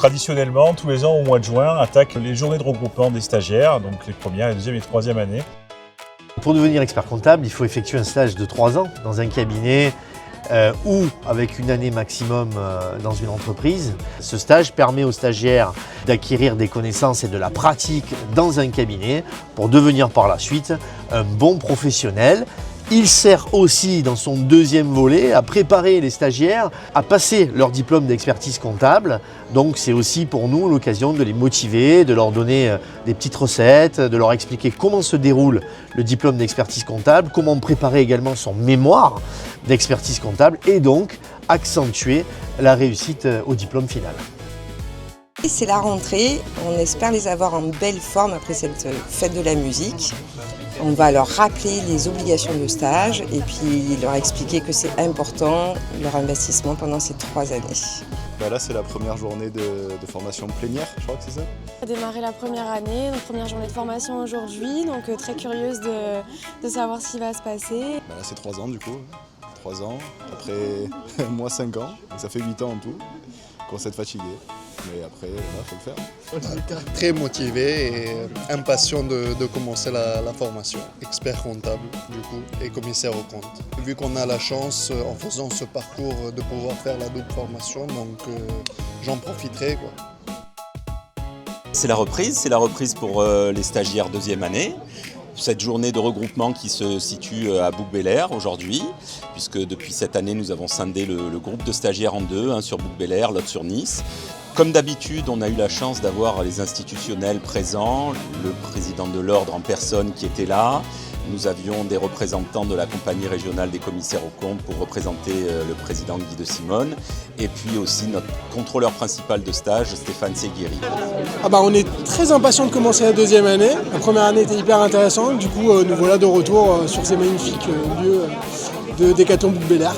Traditionnellement, tous les ans au mois de juin, attaquent les journées de regroupement des stagiaires, donc les premières, les deuxième et troisième années. Pour devenir expert comptable, il faut effectuer un stage de 3 ans dans un cabinet ou avec une année maximum dans une entreprise. Ce stage permet aux stagiaires d'acquérir des connaissances et de la pratique dans un cabinet pour devenir par la suite un bon professionnel. Il sert aussi dans son deuxième volet à préparer les stagiaires à passer leur diplôme d'expertise comptable. Donc c'est aussi pour nous l'occasion de les motiver, de leur donner des petites recettes, de leur expliquer comment se déroule le diplôme d'expertise comptable, comment préparer également son mémoire d'expertise comptable et donc accentuer la réussite au diplôme final. C'est la rentrée, on espère les avoir en belle forme après cette fête de la musique. On va leur rappeler les obligations de stage et puis leur expliquer que c'est important leur investissement pendant ces 3 années. Là c'est la première journée de formation plénière, je crois que c'est ça. On a démarré la première année, notre première journée de formation aujourd'hui, donc très curieuse de savoir ce qui va se passer. Là c'est 3 ans du coup, 3 ans, après moi 5 ans, donc ça fait 8 ans en tout, qu'on s'est fatigué. Mais après, il faut le faire. On est très motivé et impatient de commencer la formation. Expert comptable, du coup, et commissaire aux comptes. Vu qu'on a la chance, en faisant ce parcours, de pouvoir faire la double formation, donc j'en profiterai, quoi. C'est la reprise pour les stagiaires deuxième année. Cette journée de regroupement qui se situe à Bouc-Bel-Air aujourd'hui, puisque depuis cette année, nous avons scindé le groupe de stagiaires en deux, un sur Bouc-Bel-Air, l'autre sur Nice. Comme d'habitude, on a eu la chance d'avoir les institutionnels présents, le président de l'ordre en personne qui était là. Nous avions des représentants de la compagnie régionale des commissaires aux comptes pour représenter le président Guy de Simone et puis aussi notre contrôleur principal de stage, Stéphane Seguiri. On est très impatients de commencer la deuxième année. La première année était hyper intéressante, du coup nous voilà de retour sur ces magnifiques lieux de Décathlon Bouc-Bel-Air.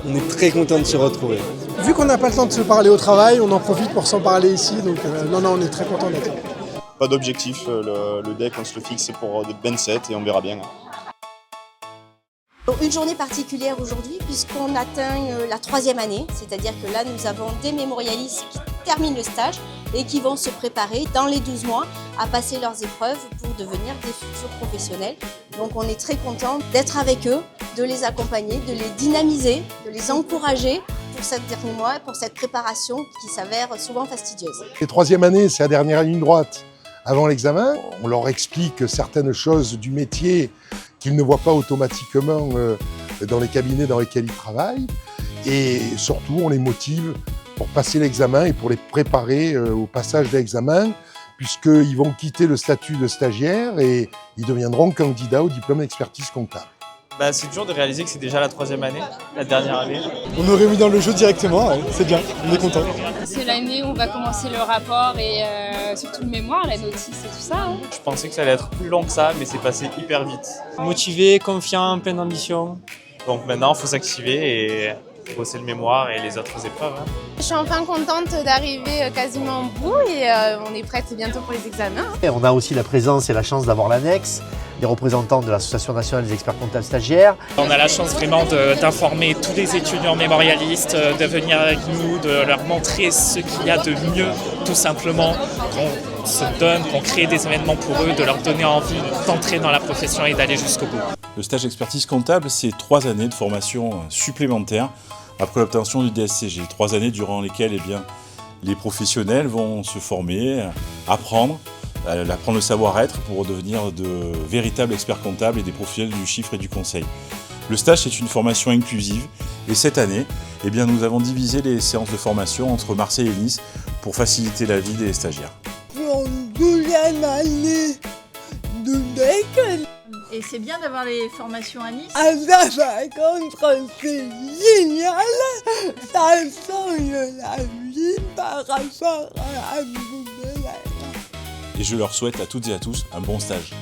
On est très content de se retrouver. Vu qu'on n'a pas le temps de se parler au travail, on en profite pour s'en parler ici, donc on est très content d'être là. Pas d'objectif, le deck on se le fixe pour 27 et on verra bien. Une journée particulière aujourd'hui puisqu'on atteint la 3e année, c'est-à-dire que là nous avons des mémorialistes qui terminent le stage et qui vont se préparer dans les 12 mois à passer leurs épreuves pour devenir des futurs professionnels. Donc on est très content d'être avec eux, de les accompagner, de les dynamiser, de les encourager pour ces derniers mois, pour cette préparation qui s'avère souvent fastidieuse. Les 3e années, c'est la dernière ligne droite avant l'examen. On leur explique certaines choses du métier qu'ils ne voient pas automatiquement dans les cabinets dans lesquels ils travaillent. Et surtout, on les motive pour passer l'examen et pour les préparer au passage de l'examen, puisqu'ils vont quitter le statut de stagiaire et ils deviendront candidats au diplôme d'expertise comptable. C'est dur de réaliser que c'est déjà la 3e année, la dernière année. On aurait mis dans le jeu directement, ouais, c'est bien, on est content. C'est l'année où on va commencer le rapport et surtout le mémoire, la notice et tout ça. Je pensais que ça allait être plus long que ça, mais c'est passé hyper vite. Motivé, confiant, plein d'ambition. Donc maintenant, il faut s'activer et bosser le mémoire et les autres épreuves. Je suis enfin contente d'arriver quasiment au bout et on est prête bientôt pour les examens. Et on a aussi la présence et la chance d'avoir l'annexe, des représentants de l'Association nationale des experts comptables stagiaires. On a la chance vraiment d'informer tous les étudiants mémorialistes, de venir avec nous, de leur montrer ce qu'il y a de mieux, tout simplement, qu'on se donne, qu'on crée des événements pour eux, de leur donner envie d'entrer dans la profession et d'aller jusqu'au bout. Le stage d'expertise comptable, c'est 3 années de formation supplémentaire après l'obtention du DSCG. 3 années durant lesquelles les professionnels vont se former, apprendre le savoir-être pour devenir de véritables experts comptables et des professionnels du chiffre et du conseil. Le stage, c'est une formation inclusive et cette année, nous avons divisé les séances de formation entre Marseille et Nice pour faciliter la vie des stagiaires. Pour une 12e année de DEC. Et c'est bien d'avoir les formations à Nice. Par contre, c'est génial. Ça change la vie par rapport à Bouc-Bel-Air. Et je leur souhaite à toutes et à tous un bon stage.